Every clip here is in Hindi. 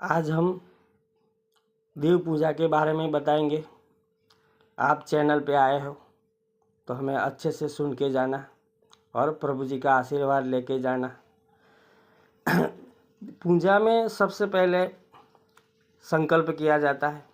आज हम देव पूजा के बारे में बताएंगे। आप चैनल पे आए हो तो हमें अच्छे से सुन के जाना और प्रभु जी का आशीर्वाद लेके जाना। पूजा में सबसे पहले संकल्प किया जाता है,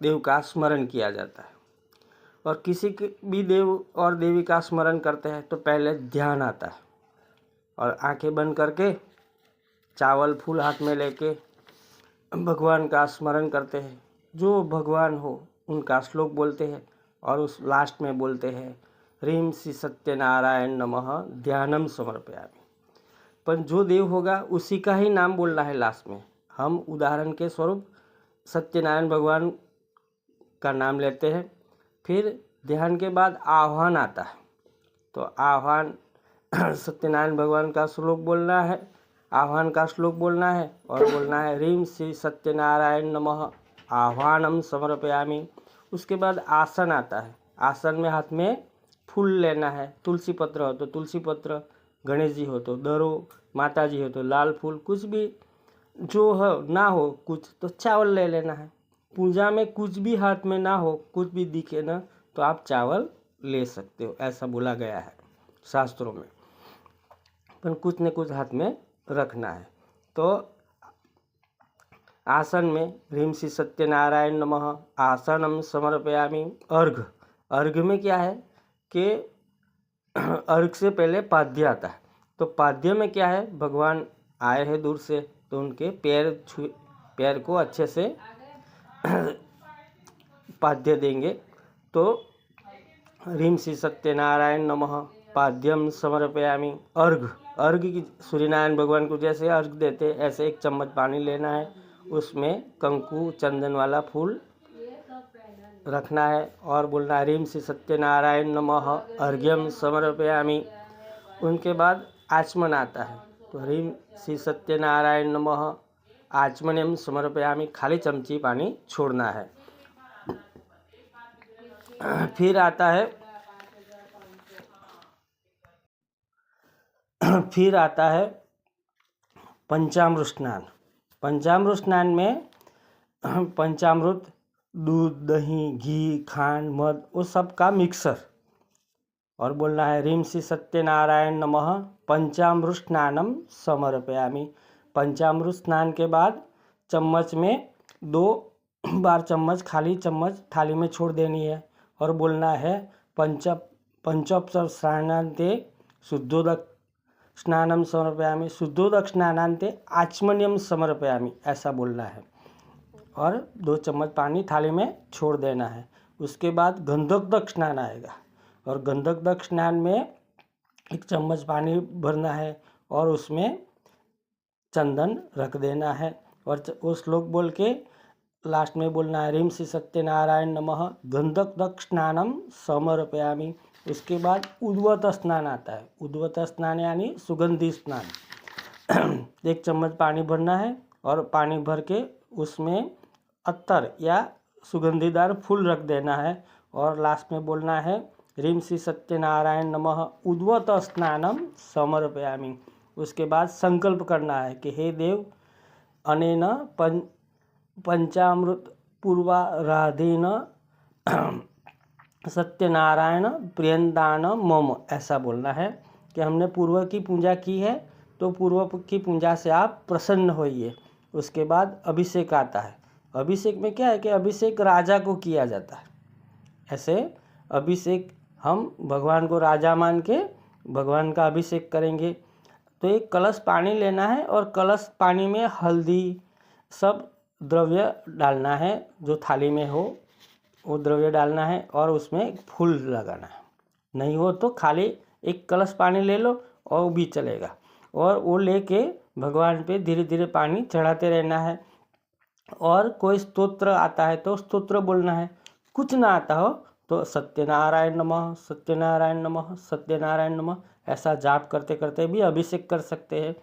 देव का स्मरण किया जाता है। और किसी के भी देव और देवी का स्मरण करते हैं तो पहले ध्यान आता है और आंखें बंद करके चावल फूल हाथ में लेके भगवान का स्मरण करते हैं। जो भगवान हो उनका श्लोक बोलते हैं और उस लास्ट में बोलते हैं ह्रीं श्री सत्यनारायण नमः ध्यानम समर्पयामि। पर जो देव होगा उसी का ही नाम बोलना है लास्ट में। हम उदाहरण के स्वरूप सत्यनारायण भगवान का नाम लेते हैं। फिर ध्यान के बाद आह्वान आता है तो आह्वान सत्यनारायण भगवान का श्लोक बोलना है, आह्वान का श्लोक बोलना है और बोलना है ह्रीं श्री सत्यनारायण नमः आह्वानम समर्पयामि। उसके बाद आसन आता है। आसन में हाथ में फूल लेना है। तुलसी पत्र हो तो तुलसी पत्र, गणेश जी हो तो दरो, माता जी हो तो लाल फूल, कुछ भी जो हो ना हो कुछ तो चावल ले लेना है। पूजा में कुछ भी हाथ में ना हो, कुछ भी दिखे ना तो आप चावल ले सकते हो, ऐसा बोला गया है शास्त्रों में। पर कुछ न कुछ हाथ में रखना है। तो आसन में ह्रीं श्री सत्यनारायण नमः आसनम समर्पयामि। अर्घ, अर्घ में क्या है कि अर्घ से पहले पाद्य आता है। तो पाद्य में क्या है, भगवान आए हैं दूर से तो उनके पैर को अच्छे से पाद्य देंगे। तो ह्रीं श्री सत्यनारायण नमः पाद्यम समर्पयामि। अर्घ, अर्घ की सूर्यनारायण भगवान को जैसे अर्घ देते ऐसे एक चम्मच पानी लेना है, उसमें कंकु चंदन वाला फूल रखना है और बोलना है ह्रीं श्री सत्यनारायण नमः अर्घ्यम समर्पयामि। उनके बाद आचमन आता है तो ह्रीं श्री सत्यनारायण नमः आचमनम समर्पयामि, खाली चमची पानी छोड़ना है। फिर आता है पंचामृत स्नान। पंचामृत स्नान में पंचामृत दूध, दही, घी, खांड, मध वो सब का मिक्सर और बोलना है ह्रीं श्री सत्यनारायण नमः पंचामृत स्नानम समर्पयामि। पंचामृत स्नान के बाद चम्मच में 2 बार चम्मच, खाली चम्मच थाली में छोड़ देनी है और बोलना है पंचोपचार स्नानान्ते शुद्धोदक स्नानम समर्पयामि, शुद्धोदक स्नानान्ते आचमन्यम समर्पयामि, ऐसा बोलना है और 2 चम्मच पानी थाली में छोड़ देना है। उसके बाद गंधोदक स्नान आएगा और गंधोदक स्नान में 1 चम्मच पानी भरना है और उसमें चंदन रख देना है और वो श्लोक बोल के लास्ट में बोलना है ह्रीं श्री सत्यनारायण नमः गंधोदक स्नानम समर्पयामि। उसके बाद उद्वत स्नान आता है। उद्वत स्नान यानी सुगंधी स्नान। 1 चम्मच पानी भरना है और पानी भर के उसमें अत्तर या सुगंधीदार फूल रख देना है और लास्ट में बोलना है ह्रीं श्री सत्यनारायण नमः उद्वत स्नानम समर्पयामि। उसके बाद संकल्प करना है कि हे देव अनेन पंचामृत पूर्वाराधेन सत्यनारायण प्रियंदान मम, ऐसा बोलना है कि हमने पूर्व की पूजा की है तो पूर्व की पूजा से आप प्रसन्न होइए। उसके बाद अभिषेक आता है। अभिषेक में क्या है कि अभिषेक राजा को किया जाता है। ऐसे अभिषेक हम भगवान को राजा मान के भगवान का अभिषेक करेंगे। तो एक कलश पानी लेना है और कलश पानी में हल्दी सब द्रव्य डालना है, जो थाली में हो वो द्रव्य डालना है और उसमें फूल लगाना है। नहीं हो तो खाली एक कलश पानी ले लो और वो भी चलेगा और वो लेके भगवान पे धीरे धीरे पानी चढ़ाते रहना है। और कोई स्तोत्र आता है तो स्तोत्र बोलना है। कुछ ना आता हो तो सत्यनारायण नमः सत्यनारायण नमः सत्यनारायण नमः ऐसा जाप करते करते भी अभिषेक कर सकते हैं।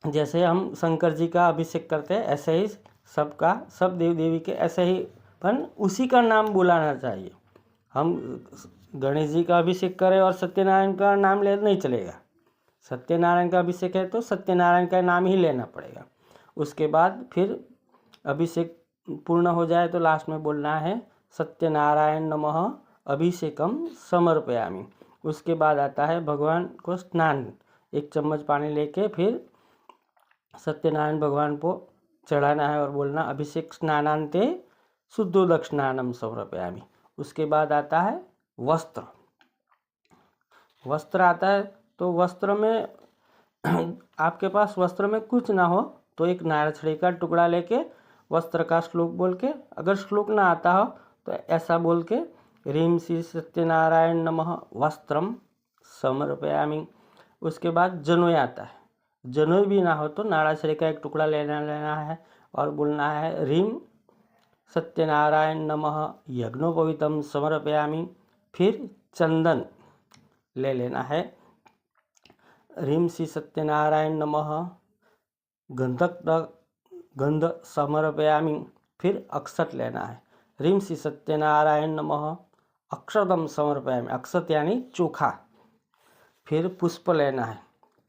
जैसे हम शंकर जी का अभिषेक करते हैं ऐसे ही सबका, सब देव देवी के ऐसे ही, पर उसी का नाम बुलाना चाहिए। हम गणेश जी का अभिषेक करें और सत्यनारायण का नाम ले नहीं चलेगा। सत्यनारायण का अभिषेक है तो सत्यनारायण का नाम ही लेना पड़ेगा। उसके बाद फिर अभिषेक पूर्ण हो जाए तो लास्ट में बोलना है सत्यनारायण नमः अभिषेकम समर्पयामि। उसके बाद आता है भगवान को स्नान, 1 चम्मच पानी लेके फिर सत्यनारायण भगवान को चढ़ाना है और बोलना अभिषेक स्नानांते शुद्धोदक समर्पयामि। उसके बाद आता है वस्त्र। वस्त्र आता है तो वस्त्र में आपके पास वस्त्र में कुछ ना हो तो एक नारछड़ी का टुकड़ा लेके वस्त्र का श्लोक बोल के, अगर श्लोक ना आता हो तो ऐसा बोल के ह्रीं श्री सत्यनारायण नमः वस्त्रम समर्पयामि। उसके बाद जनोई आता है, जनोई भी ना हो तो नाराछड़ी का एक टुकड़ा लेना है और बोलना है ह्रीं सत्यनारायण नमः यज्ञोपवीतम समर्पयामि। फिर चंदन ले लेना है, ह्रीं श्री सत्यनारायण नमः गंध समर्पयामि। फिर अक्षत लेना है, ह्रीं श्री सत्यनारायण नमः अक्षतम समर्पयामि, अक्षत यानी चोखा। फिर पुष्प लेना है,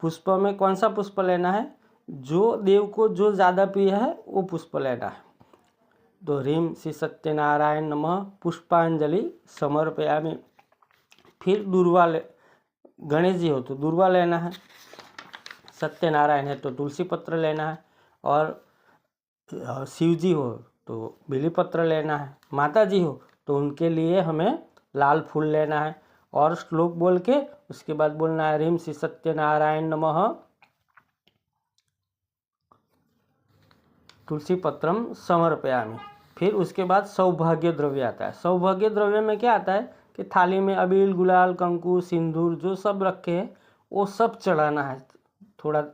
पुष्प में कौन सा पुष्प लेना है, जो देव को जो ज़्यादा प्रिय है वो पुष्प लेना है। तो ह्रीं श्री सत्यनारायण नमः पुष्पांजलि समर्पयामि। फिर दुर्वा गणेश जी हो तो दुर्वा लेना है, सत्यनारायण है तो तुलसी पत्र लेना है, और शिव जी हो तो बिली पत्र लेना है, माता जी हो तो उनके लिए हमें लाल फूल लेना है। और श्लोक बोल के उसके बाद बोलना है ह्रीं श्री सत्यनारायण नमः तुलसी पत्रम समर्पयामि। फिर उसके बाद सौभाग्य द्रव्य आता है। सौभाग्य द्रव्य में क्या आता है कि थाली में अबील गुलाल कंकु सिंदूर जो सब रखे हैं वो सब चढ़ाना है, थोड़ा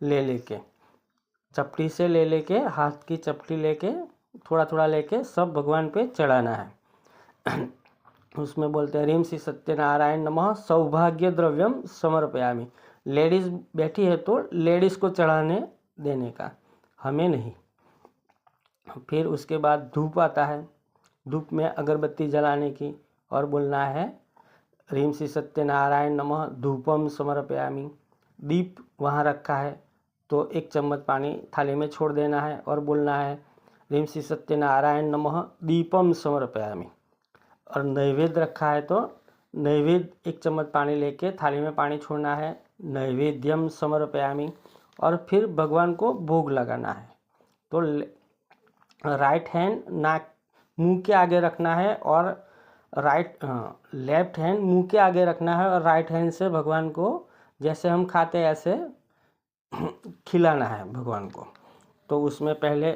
ले लेके चपटी से ले लेके, हाथ की चपटी लेके थोड़ा थोड़ा लेके सब भगवान पे चढ़ाना है। उसमें बोलते हैं ह्रीं श्री सत्यनारायण नमः सौभाग्य द्रव्यम समर्पयामि। लेडीज़ बैठी है तो लेडीज़ को चढ़ाने देने का, हमें नहीं। फिर उसके बाद धूप आता है, धूप में अगरबत्ती जलाने की और बोलना है ह्रीं श्री सत्यनारायण नमः धूपम समर्पयामि। दीप वहाँ रखा है तो 1 चम्मच पानी थाली में छोड़ देना है और बोलना है ह्रीं श्री सत्यनारायण नमः दीपम समर्पयामि। और नैवेद्य रखा है तो नैवेद्य 1 चम्मच पानी लेके थाली में पानी छोड़ना है, नैवेद्यम समर्पयामि। और फिर भगवान को भोग लगाना है तो राइट हैंड नाक मुंह के आगे रखना है और लेफ्ट हैंड मुंह के आगे रखना है और राइट हैंड से भगवान को जैसे हम खाते हैं ऐसे खिलाना है भगवान को। तो उसमें पहले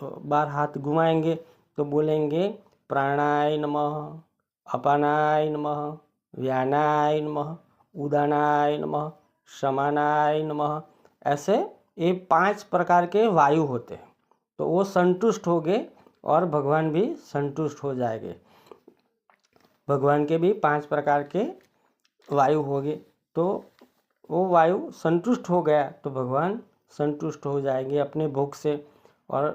बार हाथ घुमाएंगे तो बोलेंगे प्राणाय नमः, अपानाय नमः, व्यानाय नमः, उदानाय नमः, समानाय नमः। ऐसे ये 5 प्रकार के वायु होते हैं तो वो संतुष्ट हो गए और भगवान भी संतुष्ट हो जाएंगे। भगवान के भी 5 प्रकार के वायु हो गए तो वो वायु संतुष्ट हो गया तो भगवान संतुष्ट हो जाएंगे अपने भोग से। और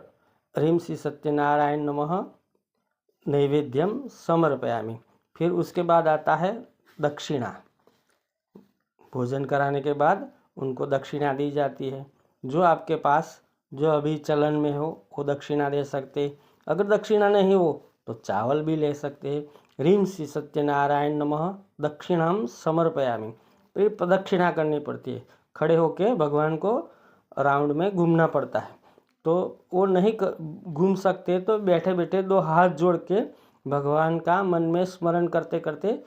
ह्रीं श्री सत्यनारायण नमः नैवेद्यम समर्पयामि। फिर उसके बाद आता है दक्षिणा। भोजन कराने के बाद उनको दक्षिणा दी जाती है। जो आपके पास जो अभी चलन में हो वो दक्षिणा दे सकते, अगर दक्षिणा नहीं हो तो चावल भी ले सकते हैं। ह्रीं श्री सत्यनारायण नमः दक्षिणाम समर्पयामि। तो ये प्रदक्षिणा करनी पड़ती है, खड़े होके भगवान को राउंड में घूमना पड़ता है। तो वो नहीं घूम सकते तो बैठे बैठे 2 हाथ जोड़ के भगवान का मन में स्मरण करते करते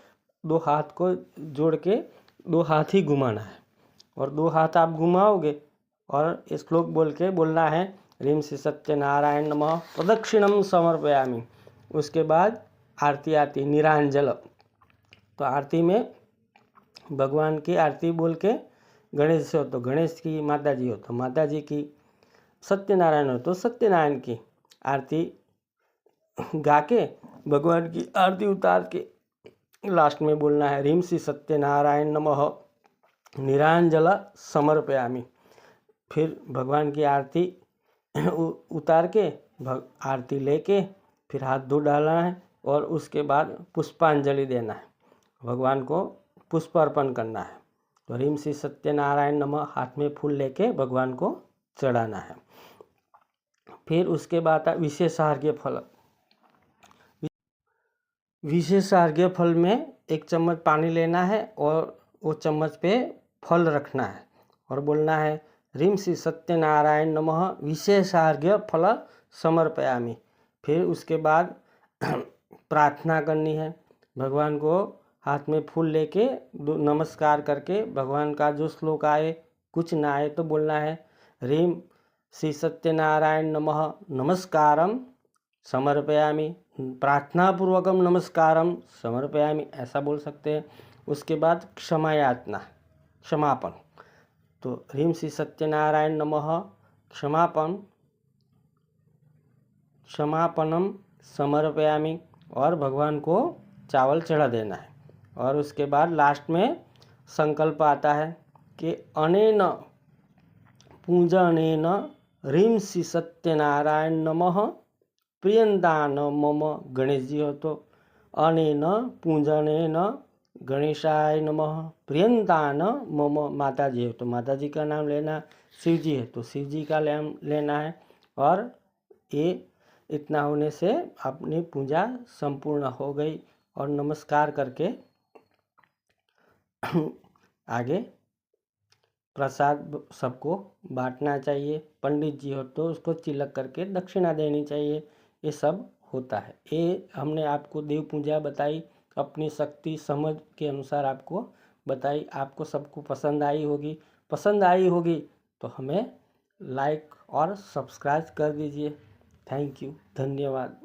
2 हाथ को जोड़ के 2 हाथ ही घुमाना है। और 2 हाथ आप घुमाओगे और श्लोक बोल के बोलना है ह्रीं श्री सत्यनारायण नमः प्रदक्षिणम समर्पयामि। उसके बाद आरती आती निरांजल। तो आरती में भगवान की आरती बोल के गणेश हो तो गणेश की, माता जी हो तो माता जी की, सत्यनारायण हो तो सत्यनारायण की आरती गा के भगवान की आरती उतार के लास्ट में बोलना है ह्रीं श्री सत्यनारायण नमः निरांजल समर्पयामि। फिर भगवान की आरती उतार के आरती लेके फिर हाथ धो डालना है और उसके बाद पुष्पांजलि देना है, भगवान को पुष्प अर्पण करना है। तो ह्रीं श्री सत्यनारायण नमः हाथ में फूल लेके भगवान को चढ़ाना है। फिर उसके बाद विशेषार्घ्य फल। विशेषार्घ्य फल में 1 चम्मच पानी लेना है और वो चम्मच पे फल रखना है और बोलना है ह्रीं श्री सत्यनारायण नमः विशेषार्घ्य फल समर्पयामि। फिर उसके बाद प्रार्थना करनी है, भगवान को हाथ में फूल लेके नमस्कार करके भगवान का जो श्लोक आए, कुछ ना आए तो बोलना है ह्रीं श्री सत्यनारायण नमः नमस्कारम समर्पयामि, प्रार्थनापूर्वकम नमस्कारम समर्पयामि, ऐसा बोल सकते हैं। उसके बाद क्षमा याचना, क्षमापन, तो ह्रीं श्री सत्यनारायण नमः क्षमापनम समर्पयामि और भगवान को चावल चढ़ा देना है। और उसके बाद लास्ट में संकल्प आता है कि अनेन पूजनेन ह्रीं श्री सत्यनारायण नमः प्रियंदान मम। गणेश जी हो तो अनेन पूजनेन गणेशाय नमः प्रियंदान मम। माता जी हो तो माता जी का नाम लेना, शिव जी है तो शिव जी का नाम लेना है। और ये इतना होने से अपनी पूजा संपूर्ण हो गई। और नमस्कार करके आगे प्रसाद सबको बांटना चाहिए। पंडित जी हो तो उसको तिलक करके दक्षिणा देनी चाहिए। ये सब होता है। ये हमने आपको देव पूजा बताई, अपनी शक्ति समझ के अनुसार आपको बताई। आपको सबको पसंद आई होगी तो हमें लाइक और सब्सक्राइब कर दीजिए। थैंक यू, धन्यवाद।